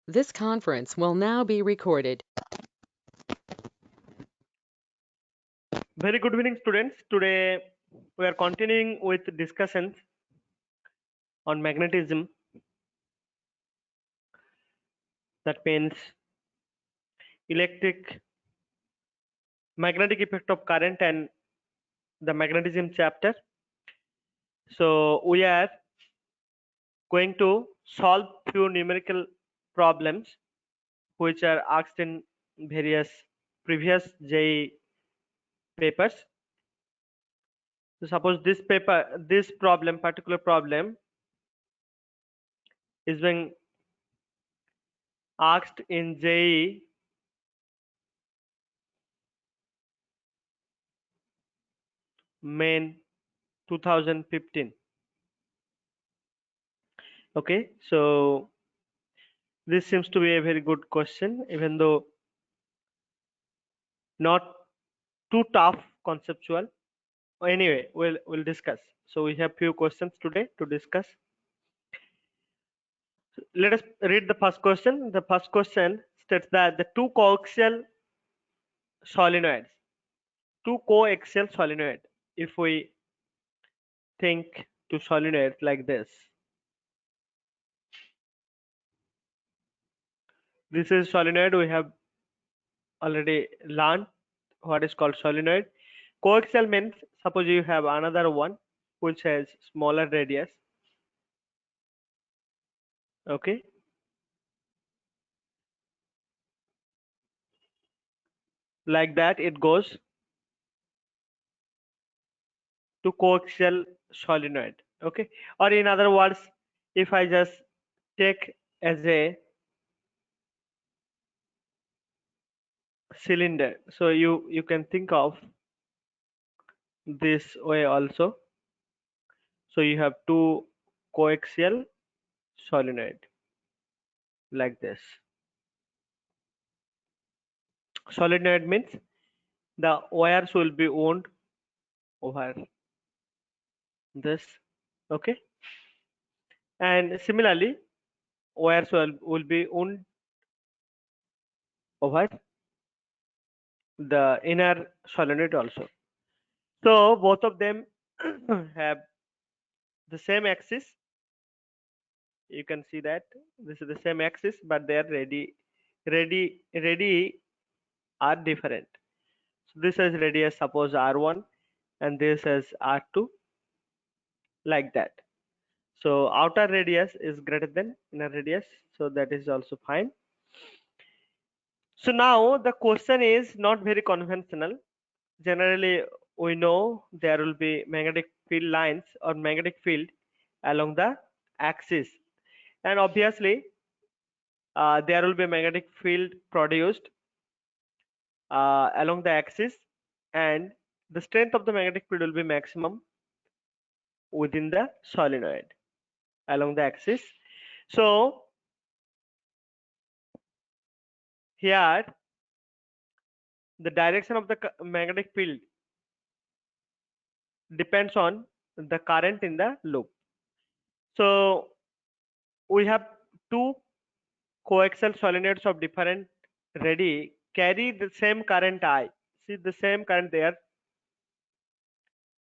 This conference will now be recorded. Very good evening, students. Today we are continuing with discussions on magnetism. That means magnetic effect of current and the magnetism chapter. So we are going to solve few numerical problems which are asked in various previous JEE papers. So suppose this particular problem is being asked in JEE Main 2015. Okay, so this seems to be a very good question, even though not too tough conceptual. Anyway, we'll discuss. So we have few questions today to discuss. Let us read the first question. The first question states that the two coaxial solenoid, if we think to solenoid like this, this is solenoid. We have already learned what is called solenoid. Coaxial means suppose you have another one which has smaller radius. Okay, like that it goes to coaxial solenoid. Okay, or in other words, if I just take as a cylinder, so you can think of this way also. So you have two coaxial solenoid like this. Solenoid means the wires will be wound over this. Okay, and similarly wires will be wound over the inner solenoid also. So both of them have the same axis. You can see that this is the same axis, but their radii are different. So this is radius, suppose r1, and this is r2, like that. So outer radius is greater than inner radius, so that is also fine. So now the question is not very conventional. Generally, we know there will be magnetic field lines or magnetic field along the axis, and obviously there will be magnetic field produced along the axis, and the strength of the magnetic field will be maximum within the solenoid along the axis. So here the direction of the magnetic field depends on the current in the loop. So we have two coaxial solenoids of different radii carry the same current I. See the same current they are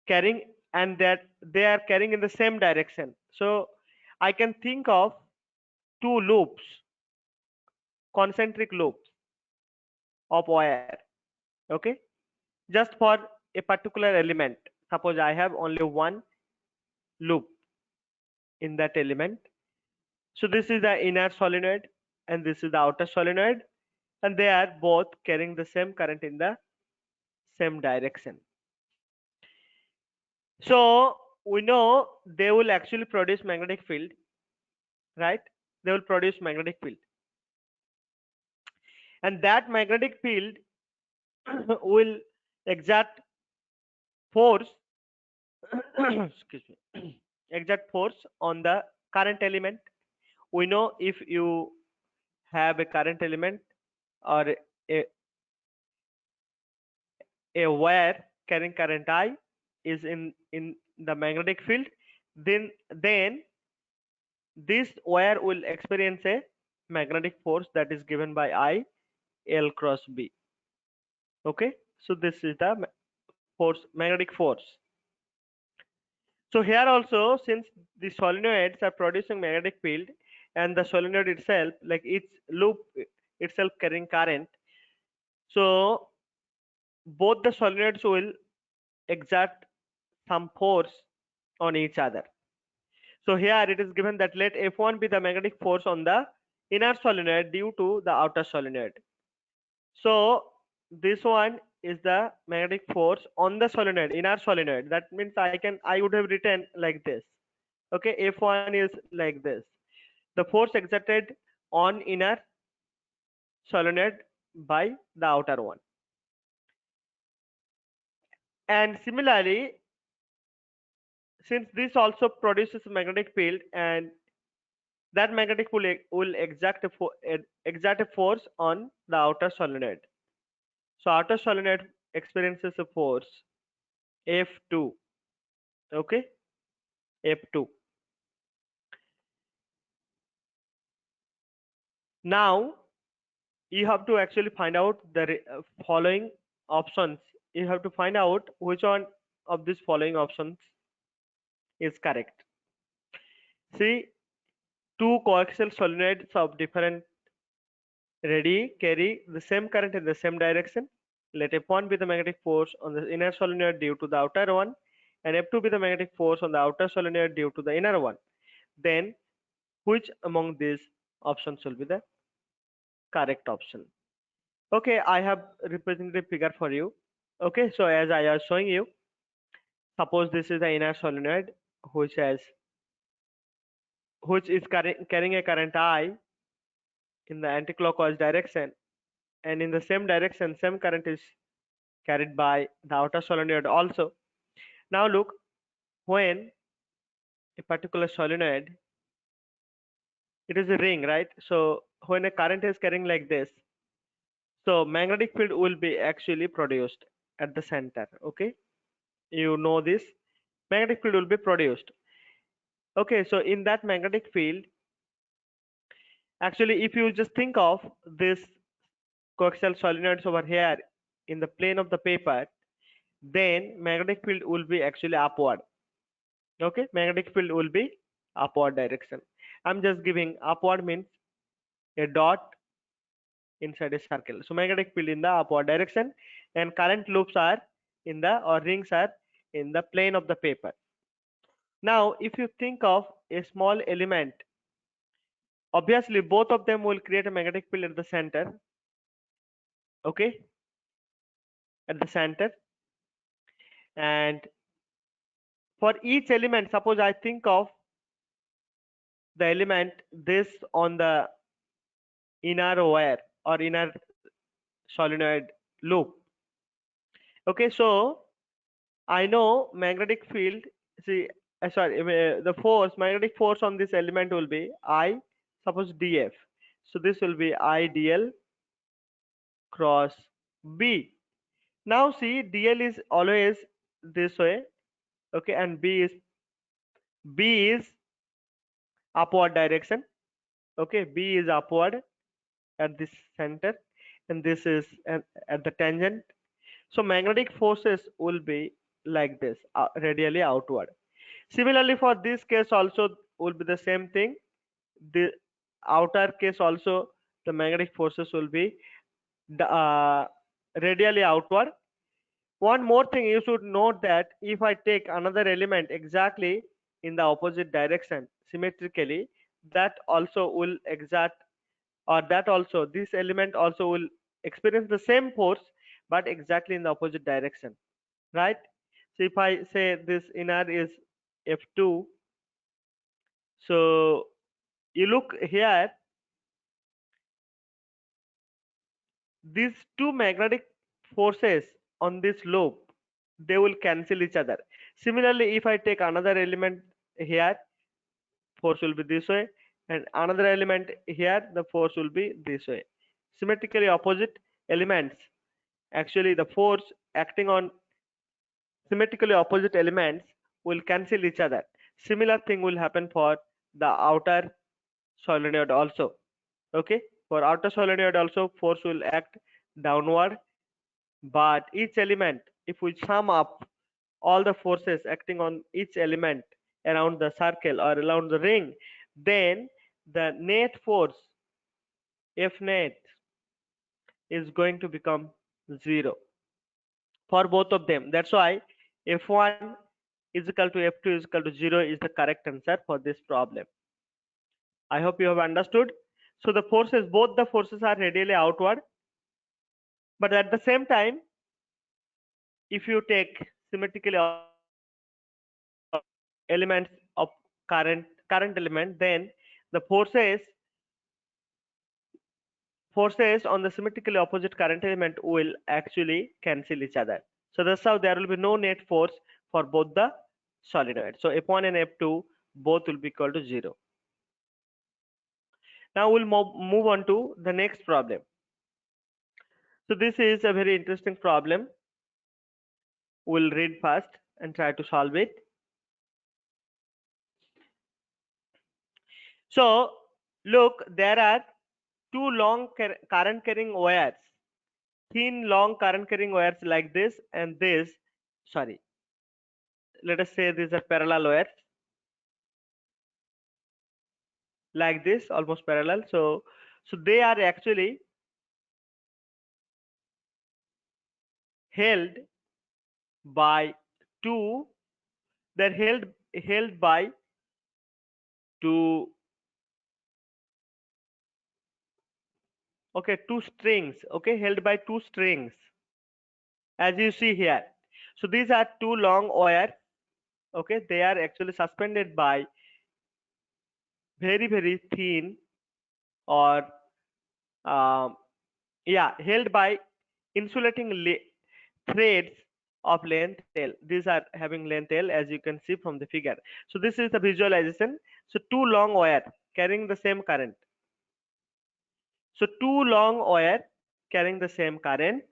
carrying, and that they are carrying in the same direction. So I can think of two loops, concentric loops of wire. Okay, just for a particular element. Suppose I have only one loop in that element. So this is the inner solenoid and this is the outer solenoid, and they are both carrying the same current in the same direction. So we know they will actually produce magnetic field, right? They will produce magnetic field, and that magnetic field will exert force excuse me exert force on the current element. We know if you have a current element or a wire carrying current I is in the magnetic field, then this wire will experience a magnetic force that is given by I L cross B. Okay, so this is the magnetic force. So here also, since the solenoids are producing magnetic field and the solenoid itself, like its loop itself carrying current, so both the solenoids will exert some force on each other. So here it is given that let F1 be the magnetic force on the inner solenoid due to the outer solenoid. So this one is the magnetic force on the solenoid, inner solenoid. That means I would have written like this. Okay, F1 is like this. The force exerted on inner solenoid by the outer one. And similarly, since this also produces magnetic field and that magnetic will exert a force on the outer solenoid. So outer solenoid experiences a force F2. Okay, F2. Now you have to actually find out the following options. You have to find out which one of these following options is correct. See, two coaxial solenoids of different radii carry the same current in the same direction. Let F1 be the magnetic force on the inner solenoid due to the outer one, and F2 be the magnetic force on the outer solenoid due to the inner one. Then, which among these options will be the correct option? Okay, I have represented a figure for you. Okay, so as I was showing you, suppose this is the inner solenoid which is carrying a current I in the anticlockwise direction, and in the same direction same current is carried by the outer solenoid also. Now look, when a particular solenoid, it is a ring, right? So when a current is carrying like this, so magnetic field will be actually produced at the center. Okay, you know this, magnetic field will be produced. Okay, so in that magnetic field, actually if you just think of this coaxial solenoids over here in the plane of the paper, then magnetic field will be actually upward. Okay, magnetic field will be upward direction. I'm just giving upward means a dot inside a circle. So magnetic field in the upward direction, and current loops are in the, or rings are in the plane of the paper. Now if you think of a small element, obviously both of them will create a magnetic field at the center. Okay, at the center, and for each element, suppose I think of the element this on the inner wire or inner solenoid loop. Okay, so I know magnetic field, see, the magnetic force on this element will be I, suppose dF. So this will be I dl cross B. Now see, dl is always this way, okay, and B is upward direction. Okay, B is upward at this center, and this is at the tangent. So magnetic forces will be like this, radially outward. Similarly, for this case also will be the same thing. The outer case also, the magnetic forces will be radially outward. One more thing you should note, that if I take another element exactly in the opposite direction symmetrically, that also will exert, or that also, this element also will experience the same force but exactly in the opposite direction, right? So if I say this inner is F2, so you look here, these two magnetic forces on this loop, they will cancel each other. Similarly, if I take another element here, force will be this way, and another element here, the force will be this way. Symmetrically opposite elements, actually the force acting on symmetrically opposite elements will cancel each other. Similar thing will happen for the outer solenoid also. Okay, for outer solenoid also force will act downward, but each element, if we sum up all the forces acting on each element around the circle or around the ring, then the net force F net is going to become 0 for both of them. That's why F1 is equal to F2 is equal to 0 is the correct answer for this problem. I hope you have understood. So the forces, both the forces are radially outward, but at the same time, if you take symmetrically elements of current element, then the forces on the symmetrically opposite current element will actually cancel each other. So that's how there will be no net force for both the solenoids. So F1 and F2 both will be equal to 0. Now we'll move on to the next problem. So this is a very interesting problem. We'll read first and try to solve it. So look, there are two long current carrying wires, thin long current carrying wires like this and this. Sorry, let us say these are parallel wires like this, almost parallel. So they are actually held by two. They're held by two. Okay, two strings. Okay, held by two strings, as you see here. So these are two long wires. Okay, they are actually suspended by very thin or um, yeah, held by insulating threads of length L. These are having length L, as you can see from the figure. So this is the visualization. So two long wire carrying the same current. So two long wire carrying the same current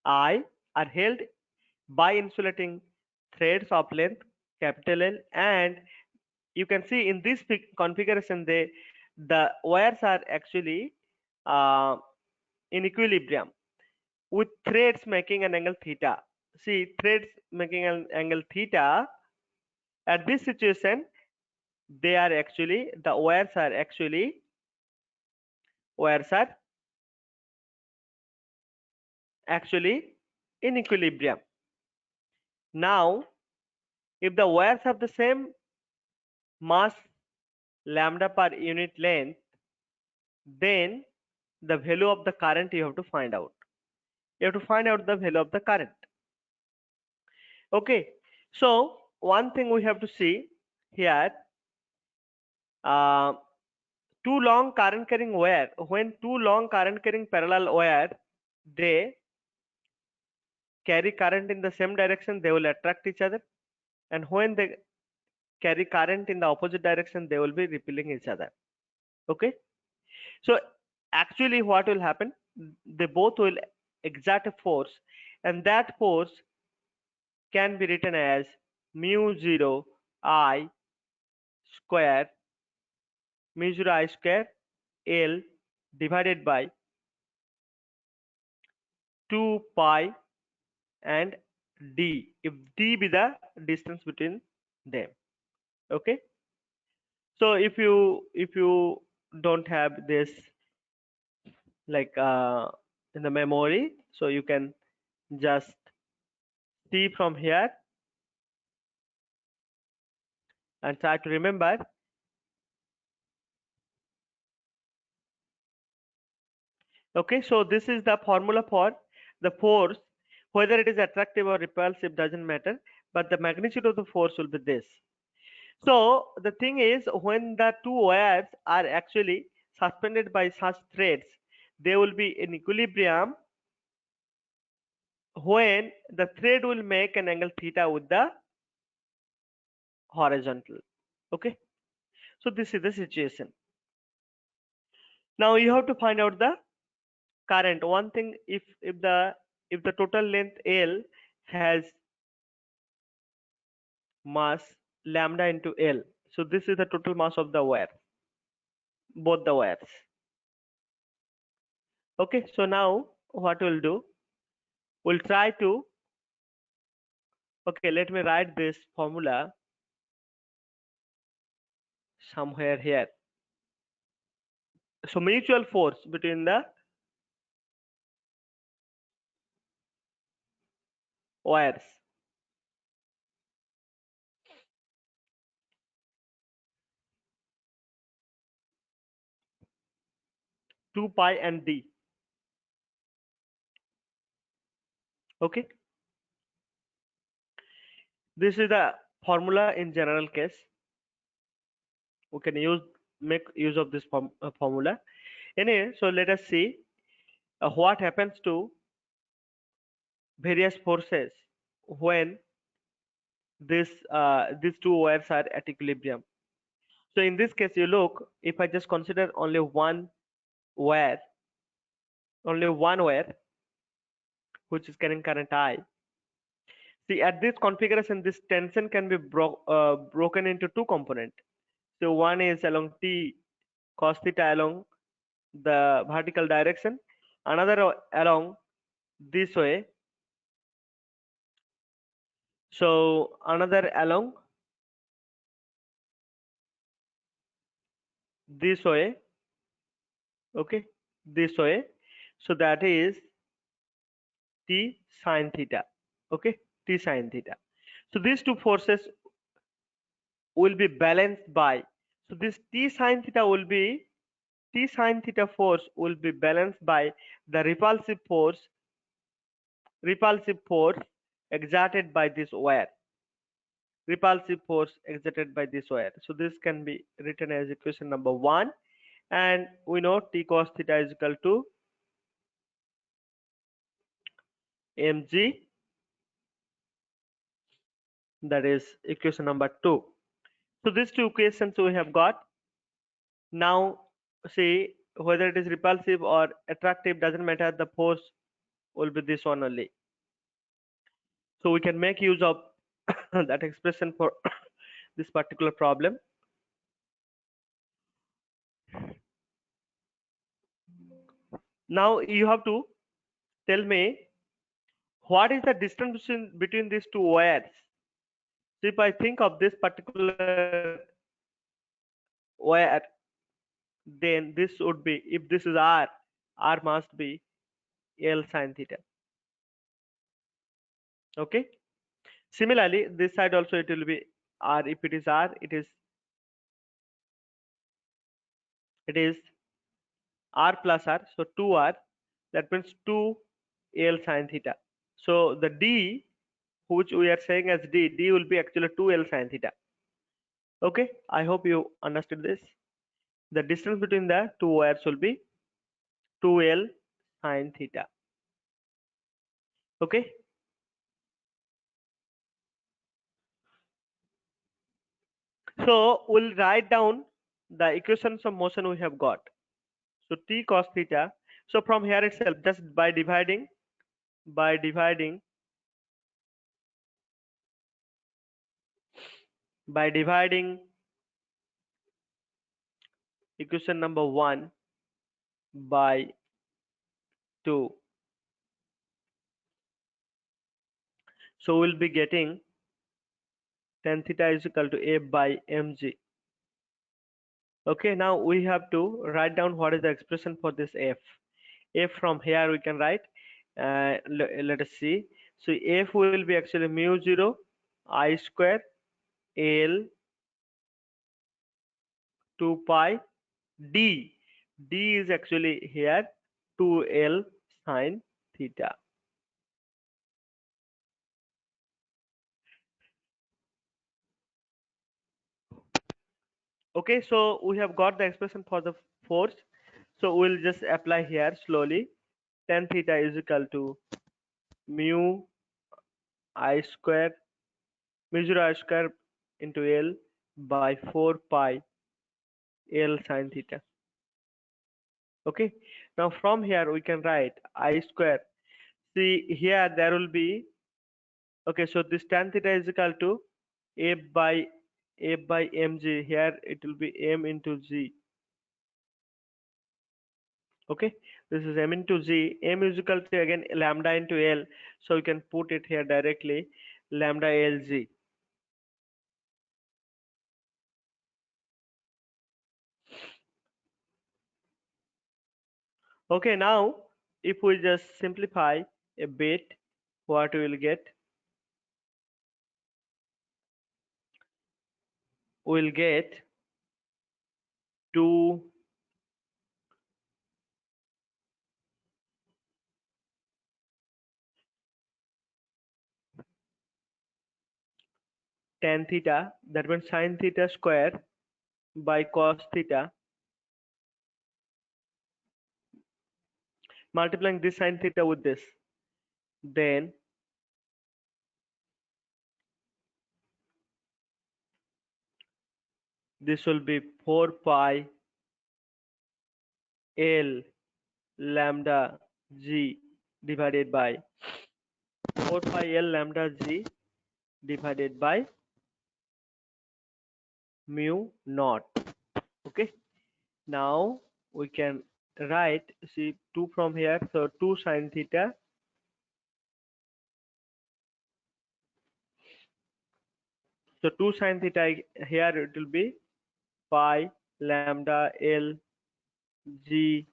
I are held by insulating threads of length capital L, and you can see in this configuration the wires are actually uh, in equilibrium with threads making an angle theta. See, threads making an angle theta. At this situation, they are actually the wires are actually in equilibrium. Now, if the wires have the same mass lambda per unit length, then the value of the current you have to find out. You have to find out the value of the current. Okay, so one thing we have to see here, uh, two long current carrying wire, when two long current carrying parallel wire, they carry current in the same direction, they will attract each other, and when they carry current in the opposite direction, they will be repelling each other. Okay, so actually what will happen, they both will exert a force, and that force can be written as mu 0 I square mu 0 I square L divided by 2 pi and d, if d be the distance between them. Okay, so if you don't have this like in the memory, so you can just see from here and try to remember. Okay, so this is the formula for the force, whether it is attractive or repulsive doesn't matter, but the magnitude of the force will be this. So the thing is, when the two wires are actually suspended by such threads, they will be in equilibrium when the thread will make an angle theta with the horizontal. Okay, so this is the situation. Now you have to find out the current. One thing, if the total length L has mass lambda into L, so this is the total mass of the wire. both the wires. Okay, so now what we'll do, we'll try to, okay, let me write this formula somewhere here. So mutual force between the wires, 2 pi and d. Okay, this is the formula in general case. We can make use of this formula. Anyway, so let us see what happens to various forces when these two wires are at equilibrium. So in this case, you look, if I just consider wire, only one wire, which is carrying current I. See, at this configuration, this tension can be broken into two components. So one is along T cos theta along the vertical direction, another along this way. So another along this way, okay, this way. So that is T sine theta, okay, T sine theta. So these two forces will be balanced by, so this T sine theta will be, T sine theta force will be balanced by the repulsive force exerted by this wire, repulsive force exerted by this wire. So this can be written as equation number 1, and we know T cos theta is equal to mg, that is equation number 2. So these two equations we have got. Now see, whether it is repulsive or attractive doesn't matter, the force will be this one only. So we can make use of that expression for this particular problem. Now you have to tell me what is the distance between these two wires. So if I think of this particular wire, then this would be, if this is R must be L sine theta. Okay. Similarly, this side also it will be R. If it is R, it is R plus R, so 2R. That means 2 L sine theta. So the D, which we are saying as D will be actually 2 L sine theta. Okay, I hope you understood this. The distance between the two wires will be 2L sine theta. Okay. So we'll write down the equations of motion we have got. So T cos theta. So from here itself, just by dividing equation number 1 by 2. So we'll be getting tan theta is equal to F by mg. Okay, now we have to write down what is the expression for this F. F from here we can write, let us see. So F will be actually mu 0 I square L 2 pi D. D is actually here 2L sine theta. Okay, so we have got the expression for the force. So we'll just apply here slowly. Tan theta is equal to mu I square, mu 0 I square into L by 4 pi L sine theta. Okay, now from here we can write I square. See here there will be, okay, so this tan theta is equal to F by mg. Here it will be m into g. Okay, this is m into z. M is equal to again lambda into L, so we can put it here directly, lambda Lg. Okay, now if we just simplify a bit, what we will get? We'll get 2 tan theta, that means sin theta square by cos theta, multiplying this sin theta with this, then this will be 4 pi L lambda g divided by 4 pi L lambda g divided by mu naught. Okay, now we can write, see 2 from here, so 2 sin theta, so 2 sin theta here it will be pi lambda L g,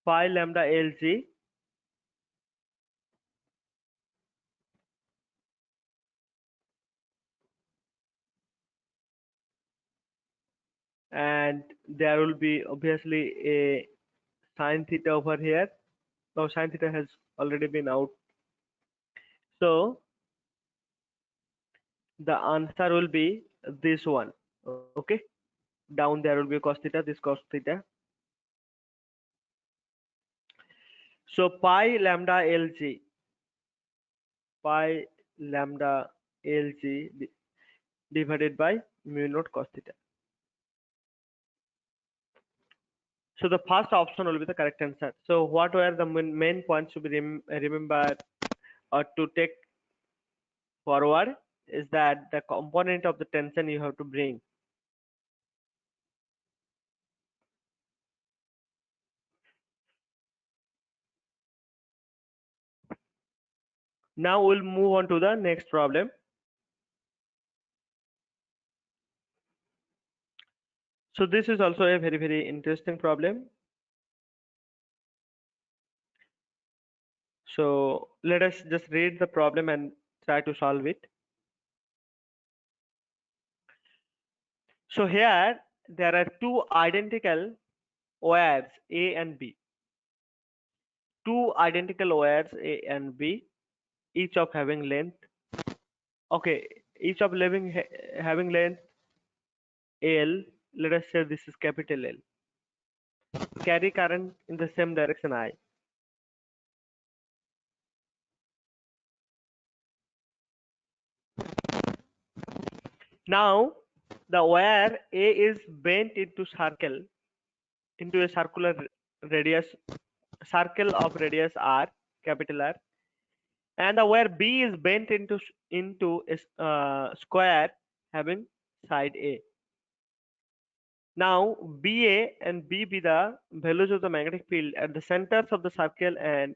pi lambda L g, and there will be obviously a sin theta over here. Now sin theta has already been out, so the answer will be this one. Okay, down there will be cos theta, this cos theta. So pi lambda Lg, pi lambda Lg divided by mu naught cos theta. So the first option will be the correct answer. So what were the main points to be remembered or to take forward is that the component of the tension you have to bring. Now we'll move on to the next problem. So this is also a very interesting problem. So let us just read the problem and try to solve it. So here there are two identical wires A and B. Two identical wires A and B, each of having length. Okay, each of having length L. Let us say this is capital L. Carry current in the same direction I. Now the wire A is bent into a circular radius, circle of radius R, capital R, and the wire B is bent into a square having side A. Now BA and BB the values of the magnetic field at the centers of the circle and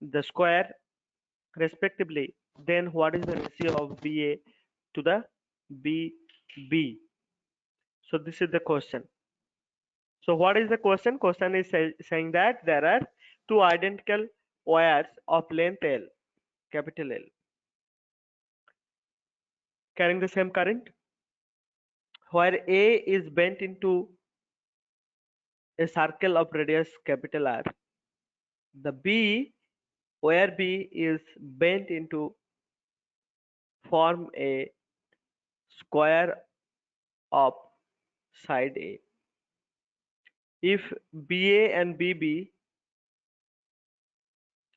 the square respectively. Then what is the ratio of BA to the BB? So this is the question. So what is the question? Question is saying that there are two identical wires of length L, capital L, carrying the same current, where A is bent into a circle of radius capital R. The B, where B is bent into form a square of side A. If BA and BB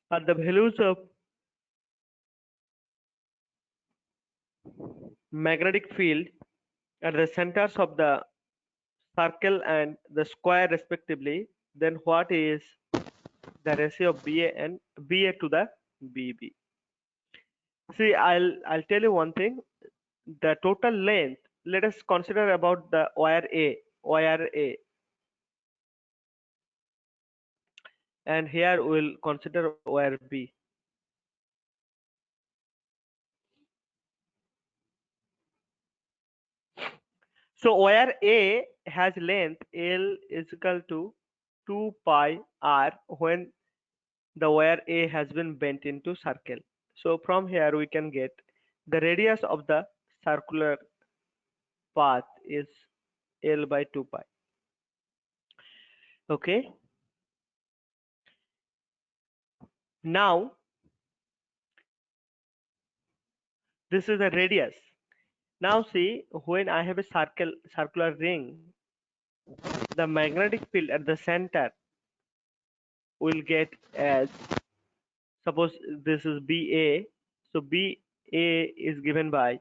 are the values of magnetic field at the centers of the circle and the square respectively, then what is the ratio of BA to the BB? See, I'll tell you one thing. The total length. Let us consider about the wire A. Wire A. and here we'll consider wire B. So wire A has length L is equal to 2 pi r when the wire A has been bent into circle. So from here we can get the radius of the circular path is L by 2 pi. Okay. Now this is the radius. Now see, when I have a circular ring, the magnetic field at the center will get as, suppose this is BA, so BA is given by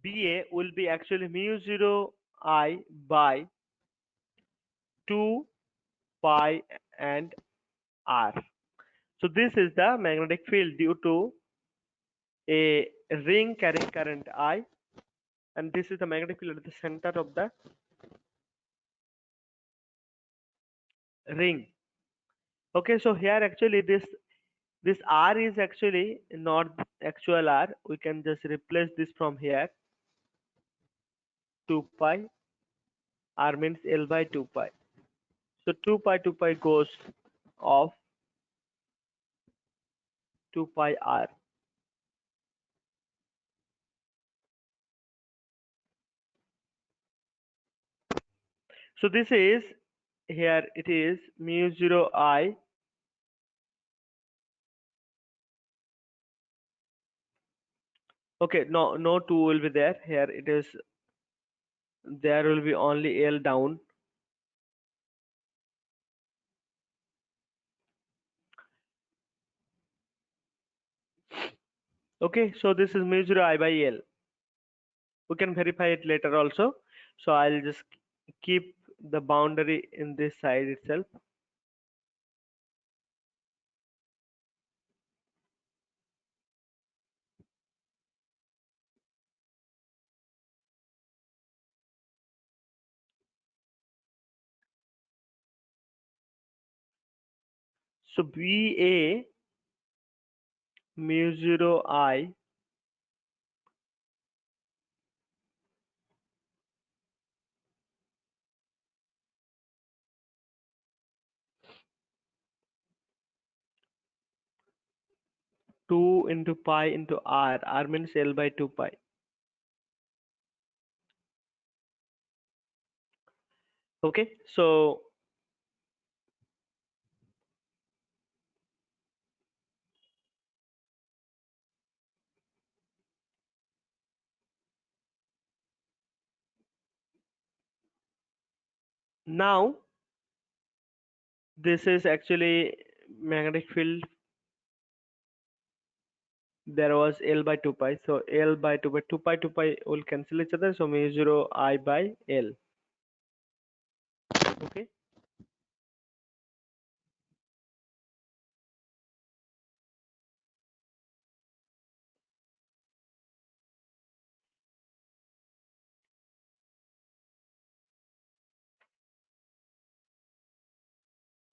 BA will be actually mu 0 I by 2 pi and R. So this is the magnetic field due to a ring carrying current I, and this is the magnetic field at the center of the ring. Okay, so here actually this R is actually not actual R. We can just replace this from here. 2 pi R means L by 2 pi. So 2 pi goes off 2 pi R. So this is, here it is mu 0 I. Okay, no 2 will be there. Here it is, there will be only L down. Okay, so this is mu 0 I by L. We can verify it later also. So I'll just keep the boundary in this side itself. So BA mu 0 I 2 into pi into R. R means L by 2 pi. Okay, so now this is actually magnetic field. There was L by 2 pi. So L by 2 pi, 2 pi will cancel each other. So mu 0 I by L. Okay.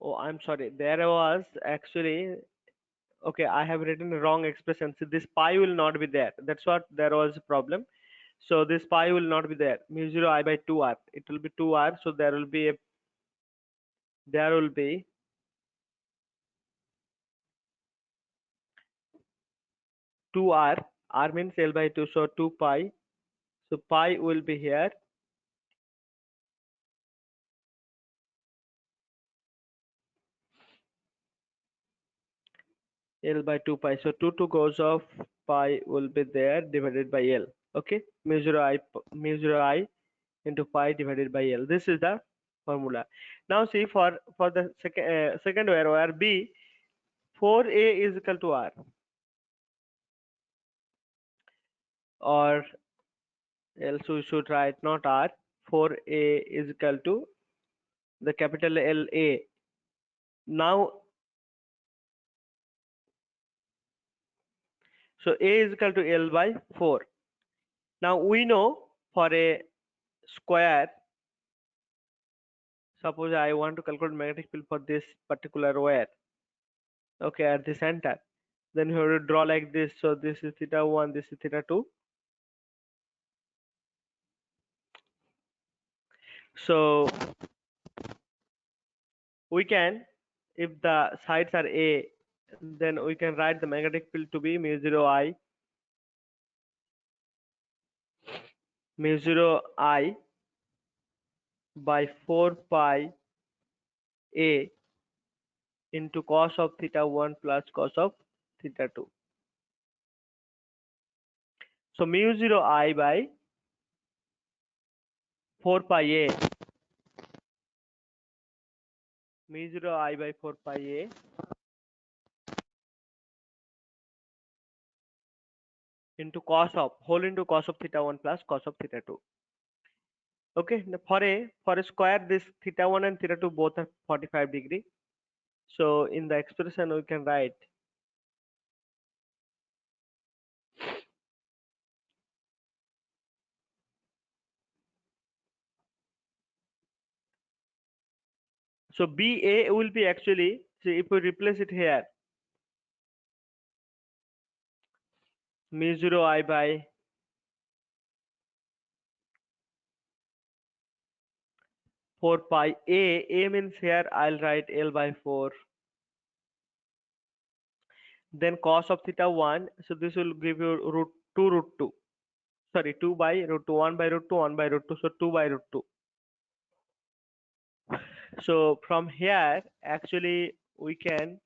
Oh, I'm sorry. There was actually, okay, I have written a wrong expression. So this pi will not be there. That's what there was a problem. So this pi will not be there. Mu 0 I by 2R. It will be 2R. So there will be 2R. R means L by 2. So 2 pi. So pi will be here. L by 2 pi. So 2 goes off. Pi will be there divided by L. Okay. Mu 0 I into pi divided by L. This is the formula. Now see, for the second wire B, 4A is equal to R, or else we should write not R. 4A is equal to the capital L A. Now, so A is equal to L by 4. Now we know for a square, suppose I want to calculate magnetic field for this particular wire, okay, at the center, then you have to draw like this. So this is theta 1, this is theta 2. So we can, if the sides are A, then we can write the magnetic field to be mu0I by 4 pi A into cos of theta 1 plus cos of theta 2. So mu0I by 4 pi A, mu0I by 4 pi A into cos of whole into cos of theta 1 plus cos of theta 2. Okay, now for a square, this theta 1 and theta 2 both are 45 degree. So in the expression we can write so BA will be actually, see if we replace it here, mu0I by 4 pi A means here I'll write L by 4. Then cos of theta 1, so this will give you root 2 root 2. Sorry, 2 by root 2, 1 by root 2, 1 by root 2, so 2 by root 2. So from here, actually, we can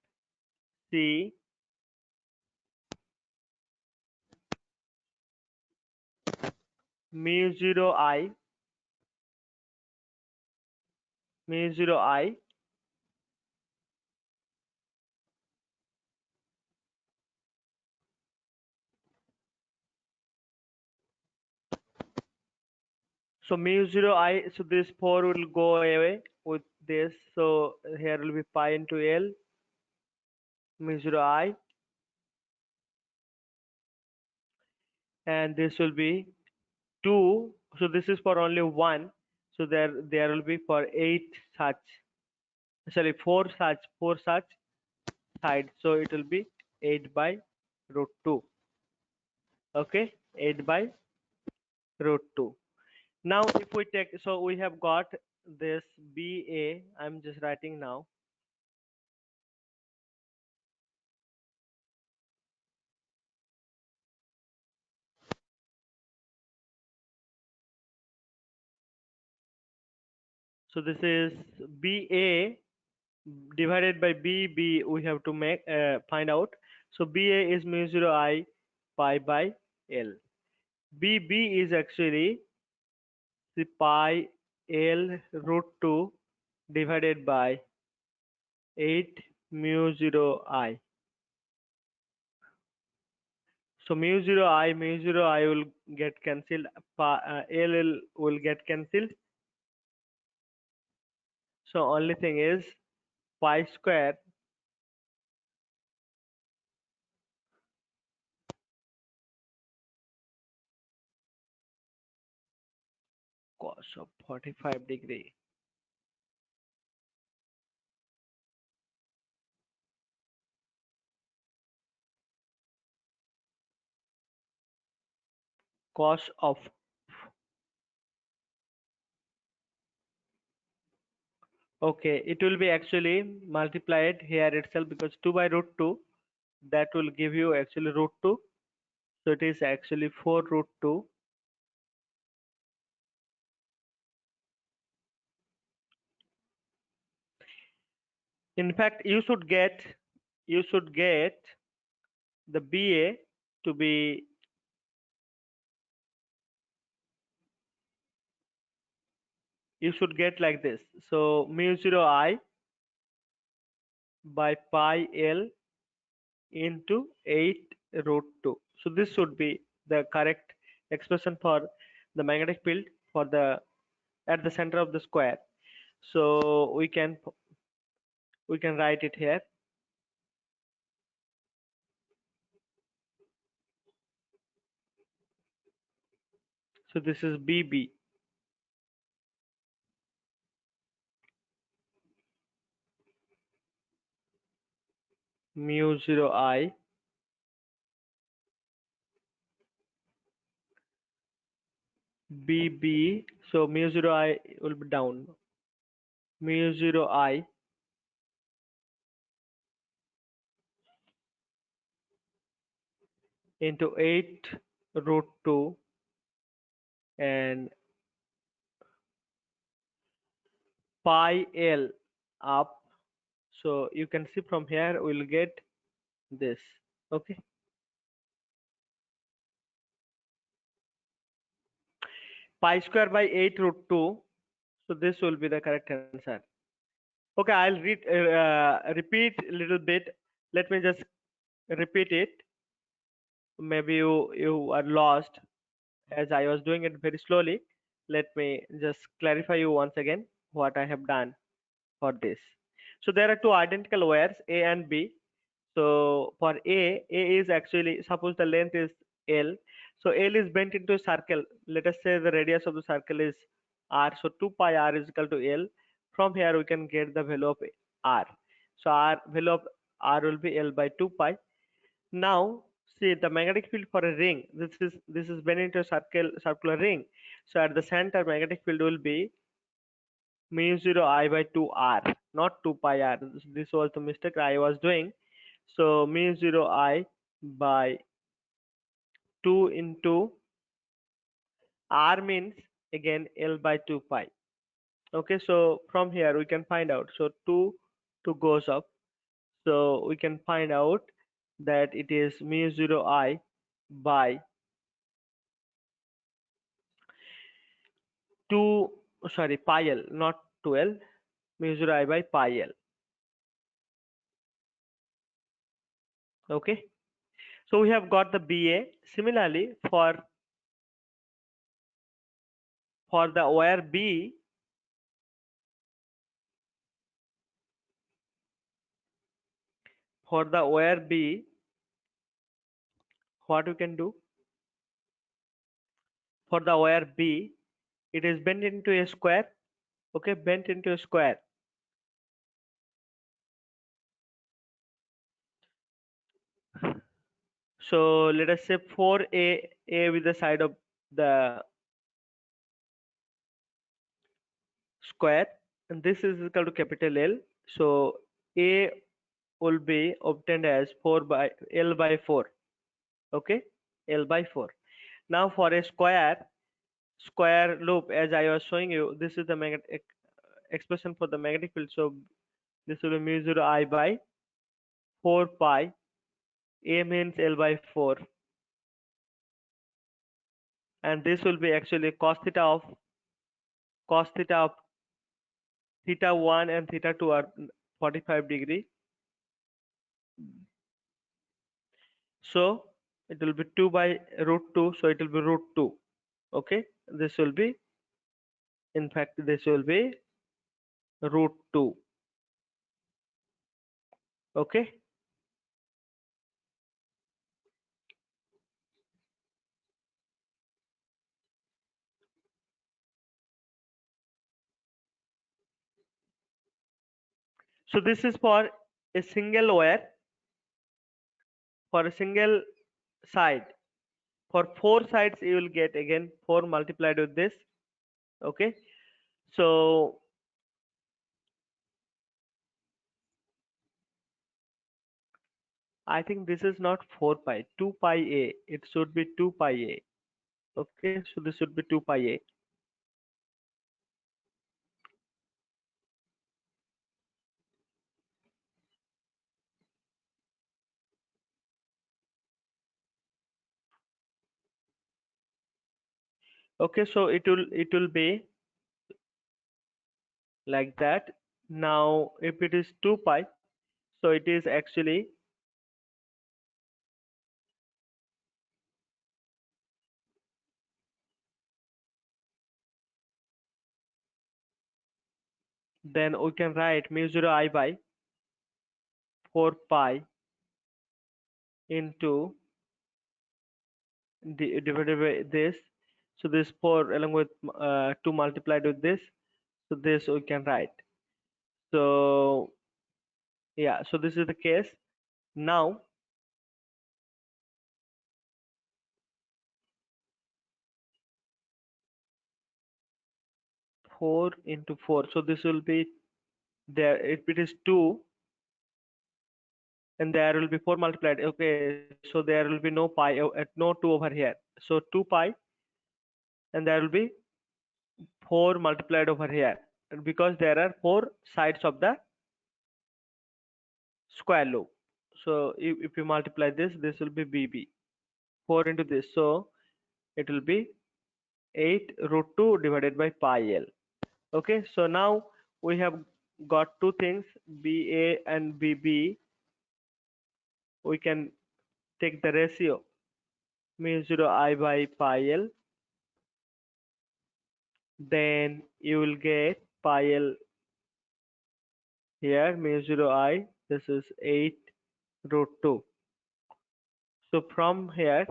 see mu0I, mu0I, so mu0I, so this 4 will go away with this, so here will be pi into L, mu0I, and this will be 2, so this is for only 1, so there will be for 8 such, sorry, 4 such sides, so it will be 8 by root 2. Okay, 8 by root 2. Now if we take, so we have got this BA, I'm just writing now. So this is BA divided by BB, we have to make find out. So BA is mu0I pi by L. BB is actually the pi L root 2 divided by 8 mu0I. So mu0I will get cancelled, L will get cancelled. So only thing is pi square cos of 45 degree cos of, okay, it will be actually multiplied here itself, because 2 by root 2, that will give you actually root 2, so it is actually 4 root 2. In fact, you should get the BA to be, you should get like this. So mu0I by pi L into 8 root 2. So this should be the correct expression for the magnetic field for the at the center of the square. So we can write it here. So this is BB, mu 0 I BB. So mu 0 I will be down. Mu 0 I into 8 root 2 and pi L up. So you can see from here we'll get this. Okay. Pi square by 8 root 2. So this will be the correct answer. Okay, I'll repeat a little bit. Let me just repeat it. Maybe you are lost as I was doing it very slowly. Let me just clarify you once again what I have done for this. So there are two identical wires A and B. So for A is actually, suppose the length is L. So L is bent into a circle. Let us say the radius of the circle is R. So 2 pi R is equal to L. From here we can get the value of R. So R value of R will be L by 2 pi. Now see the magnetic field for a ring. This is bent into a circular ring. So at the center magnetic field will be mu 0 I by 2 R, not 2 pi R. This was the mistake I was doing. So mu 0 I by 2 into R means again L by 2 pi. Okay, so from here we can find out. So 2 goes up. So we can find out that it is mu 0 I by 2, sorry, pi L, not 2L, mu 0 I by pi L. Okay, so we have got the BA. Similarly, for the wire B, for the wire B, what we can do? For the wire B, it is bent into a square. Okay, bent into a square. So let us say 4A with the side of the square, and this is equal to capital L. So A will be obtained as 4 by L by 4. Okay, L by 4. Now for a square loop, as I was showing you, this is the magnetic expression for the magnetic field. So this will be mu 0 I by 4 pi. A means L by 4, and this will be actually cos theta of theta 1 and theta 2 are 45 degree. So it will be 2 by root 2. So it will be root 2. Okay, this will be, in fact, this will be root 2. Okay, so this is for a single wire, for a single side. For 4 sides you will get again 4 multiplied with this. Okay, so I think this is not 4 pi, 2 pi A. It should be 2 pi A. Okay, so this should be 2 pi A. Okay, so it will be like that. Now if it is 2 pi, so it is actually, then we can write mu 0 I by 4 pi into divided by this. So this 4 along with 2 multiplied with this. So this we can write. So yeah, so this is the case. Now 4 into 4. So this will be there. It is 2 and there will be 4 multiplied. Okay, so there will be no pi, no 2 over here. So 2 pi and there will be 4 multiplied over here. And because there are 4 sides of the square loop. So if you multiply this will be BB. 4 into this. So it will be 8 root 2 divided by pi L. Okay, so now we have got two things, BA and BB. We can take the ratio mu 0 I by pi L. Then you will get pi L here, mu 0 I. This is 8 root 2. So from here,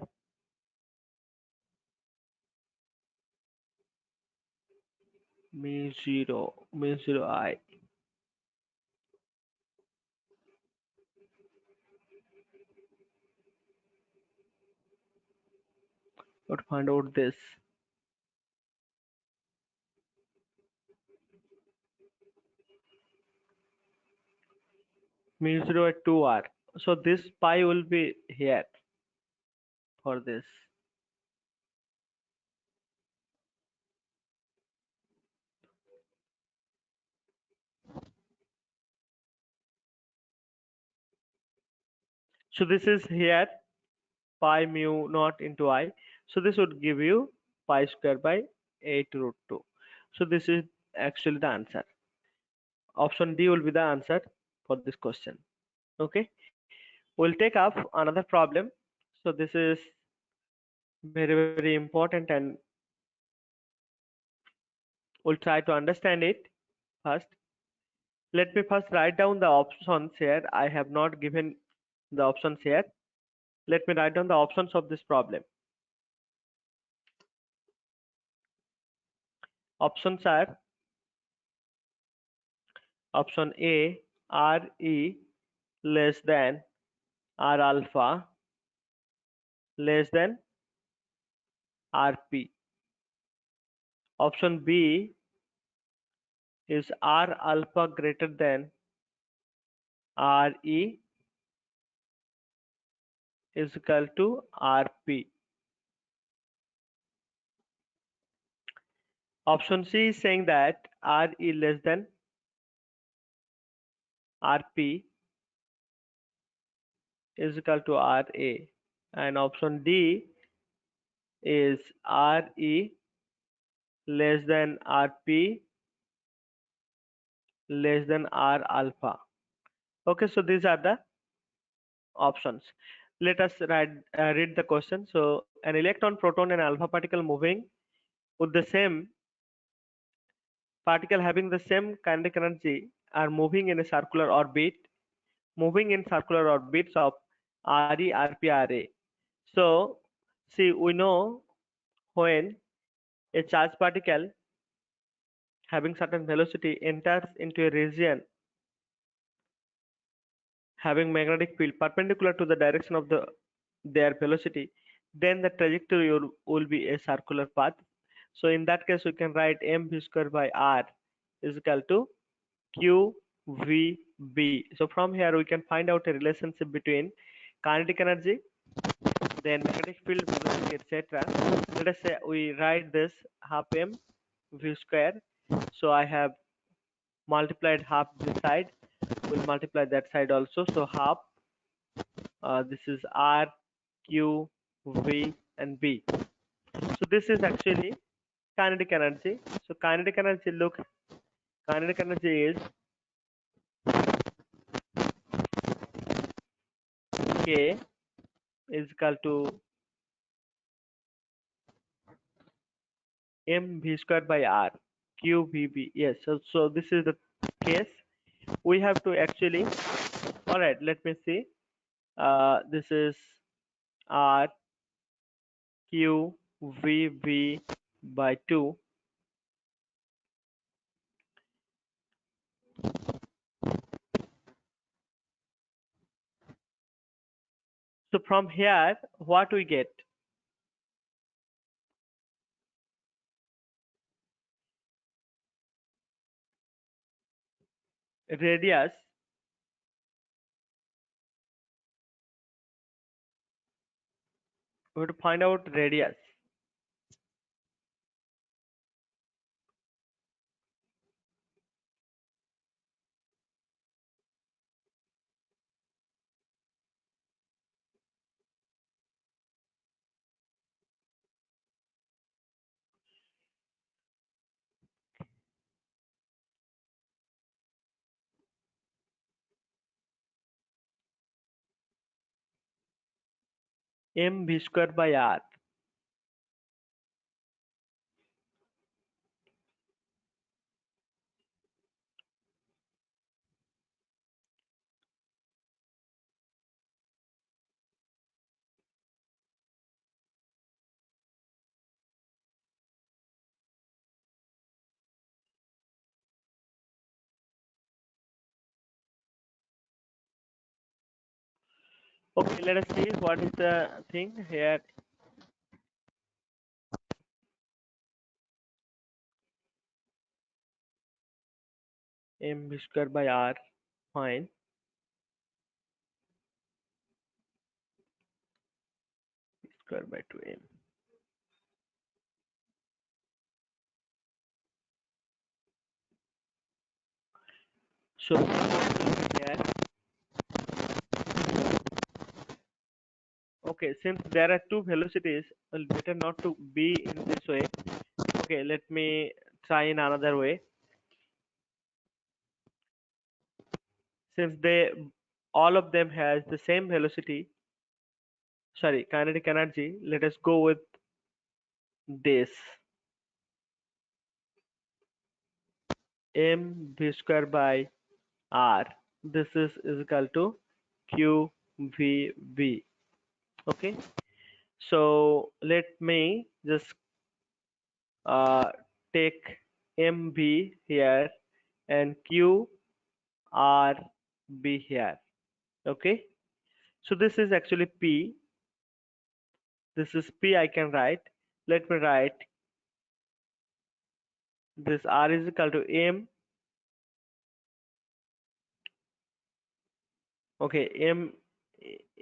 mu 0 I. Let's find out this. Mu 0 at 2R. So this pi will be here for this. So this is here pi mu naught into I. So this would give you pi square by 8 root 2. So this is actually the answer. Option D will be the answer for this question. Okay, we'll take up another problem. So this is very important and we'll try to understand it first. Let me first write down the options here. I have not given the options here. Let me write down the options of this problem. Options are option A, RE less than R alpha less than RP. Option B is R alpha greater than RE is equal to RP. Option C is saying that RE less than RP is equal to RA. And option D is RE less than RP less than R alpha. Okay, so these are the options. Let us read the question. So an electron, proton and alpha particle moving with the same particle having the same kinetic energy are moving in a circular orbit, moving in circular orbits of RE, RP, RA. So see, we know when a charged particle having certain velocity enters into a region having magnetic field perpendicular to the direction of their velocity, then the trajectory will be a circular path. So in that case, we can write mv square by r is equal to qvb. So from here, we can find out a relationship between kinetic energy, then magnetic field, velocity, etc. Let us say we write this half m v square. So I have multiplied half this side. We'll multiply that side also. So half. This is R, Q, V, and B. So this is actually kinetic energy. So kinetic energy, look, kinetic energy is K is equal to mv square by R, QVB. Yes, so this is the case. We have to actually, all right, let me see. This is R, Q, V, B, by 2. So from here, what we get? Radius we have to find out radius. mv square by r. Okay, let us see what is the thing here. mv square by r, fine. Square by 2m. So here, okay, since there are two velocities, well, better not to be in this way. Okay, let me try in another way. Since they all of them has the same velocity, sorry, kinetic energy, let us go with this. mv square by r. This is equal to qvb. Okay, so let me just uh, take mb here and qrb here. Okay, so this is actually p. This is p. I can write. Let me write this r is equal to m. Okay,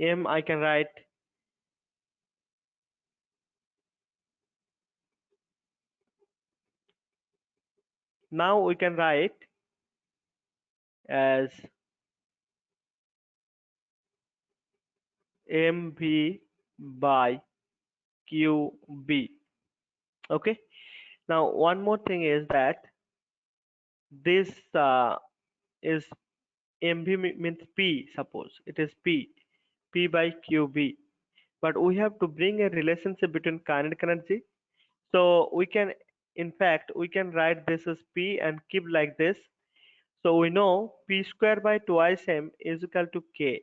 m I can write now. We can write as mv by qb. Okay, now one more thing is that this is mv means p. Suppose it is p by qb, but we have to bring a relationship between kinetic energy. So we can, in fact, we can write this as p and keep like this. So we know p square by twice m is equal to k.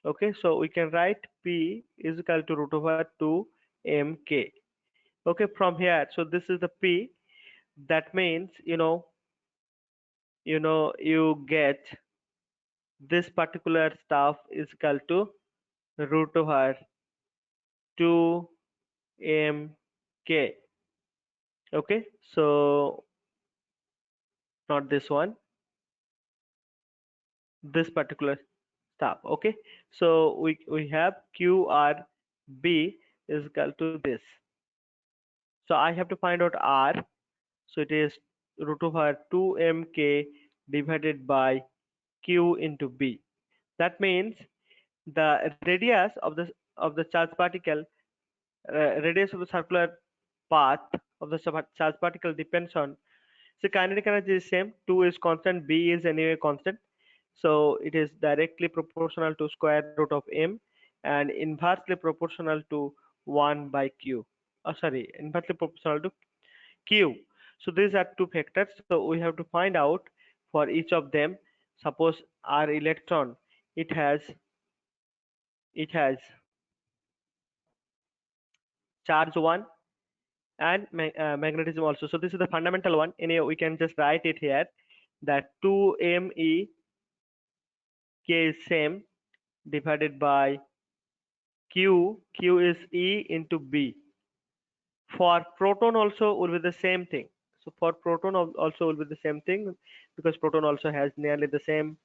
Okay, so we can write p is equal to root over 2 mk. Okay, from here, so this is the p. That means, you get this particular stuff is equal to root over 2 mk. Okay, so not this one, this particular stuff. Okay, so we have qrb is equal to this. So I have to find out r. So it is root over 2 mk divided by q into b. That means the radius of the charge particle, radius of the circular path of the charge particle depends on. So kinetic energy is same. 2 is constant. B is anyway constant. So it is directly proportional to square root of m and inversely proportional to 1 by q. Oh, sorry, inversely proportional to q. So these are two factors. So we have to find out for each of them. Suppose our electron, it has charge 1 and magnetism also. So this is the fundamental one. Anyway, we can just write it here that 2me k is same divided by q is E into B. For proton also will be the same thing. So for proton also will be the same thing, because proton also has nearly the same.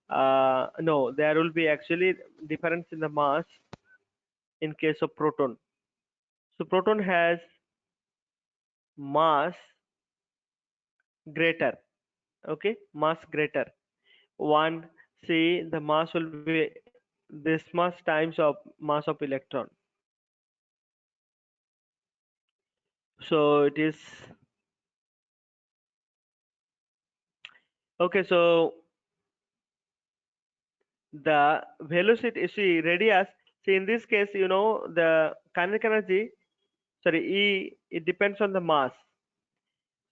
No, there will be actually difference in the mass in case of proton. So proton has mass greater, okay, mass greater. One, see, the mass will be this much times of mass of electron. So it is okay. So the velocity, see, radius, see, in this case, the kinetic energy, sorry, E, it depends on the mass.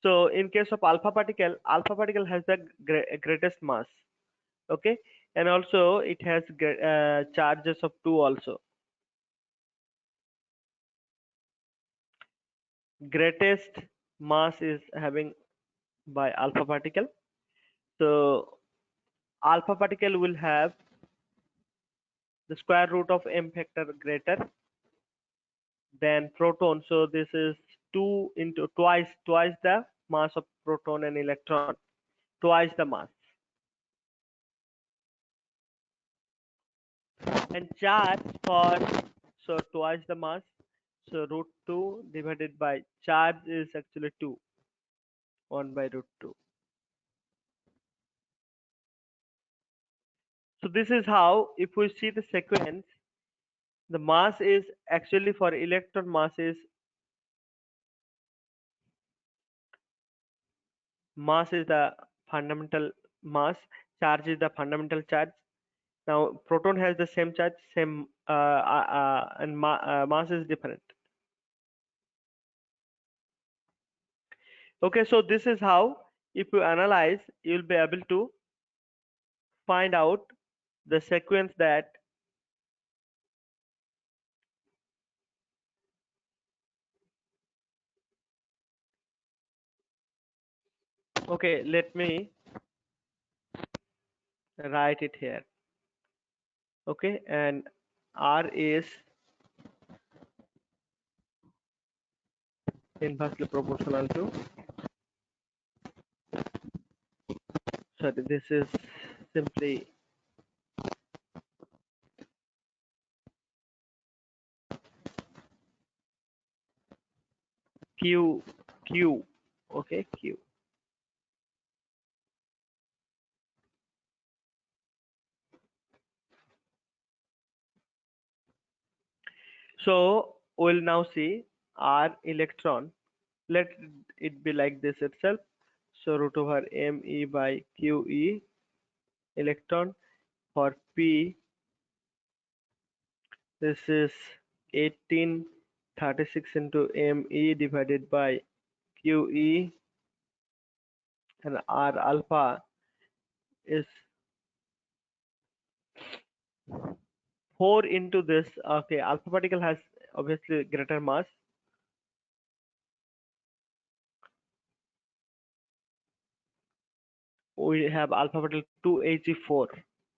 So in case of alpha particle has the greatest mass, okay, and also it has charges of 2 also. Greatest mass is having by alpha particle. So alpha particle will have the square root of m factor greater than proton. So this is 2 into twice the mass of proton and electron, twice the mass. And charge for, so twice the mass, so root 2 divided by charge is actually 2, 1 by root 2. So this is how, if we see the sequence, the mass is actually, for electron mass is the fundamental mass, charge is the fundamental charge. Now proton has the same charge, same and mass is different. Okay, so this is how, if you analyze, you'll be able to find out the sequence that okay, let me write it here. Okay, and R is inversely proportional to, sorry, this is simply Q, okay, Q. So we'll now see R electron. Let it be like this itself. So root over me by QE electron. For P, this is 1836 into me divided by QE, and R alpha is 4 into this. Okay, alpha particle has obviously greater mass. We have alpha particle 2 Ag4.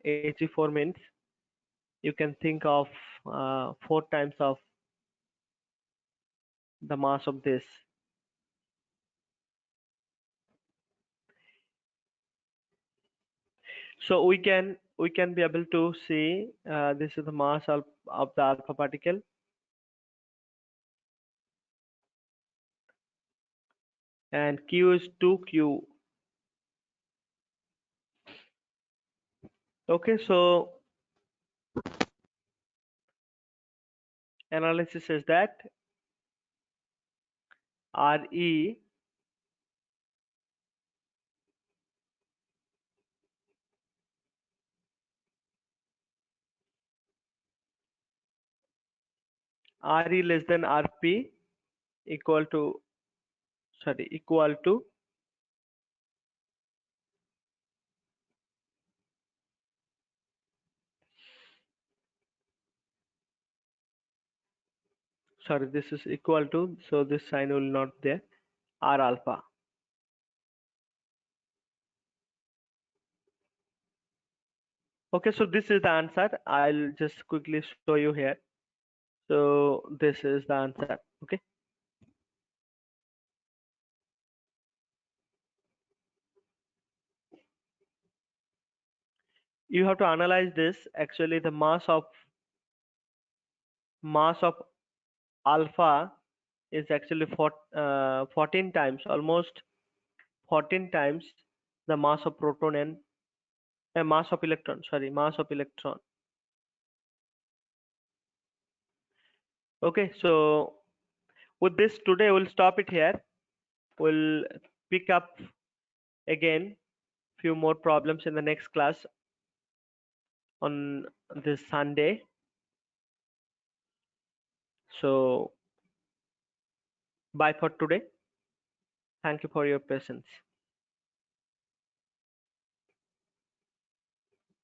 Ag4 means you can think of 4 times of the mass of this. So we can be able to see this is the mass of the alpha particle, and Q is 2Q. Okay, so analysis says that Re Re less than Rp equal to, sorry, equal to, sorry, this is equal to, so this sign will not there, R alpha. Okay, so this is the answer. I'll just quickly show you here. So this is the answer. Okay. You have to analyze this. Actually, the mass of alpha is actually 14 times, almost 14 times the mass of proton and mass of electron. Sorry, mass of electron. Okay, so with this today we'll stop it here. We'll pick up again few more problems in the next class on this Sunday. So bye for today. Thank you for your patience.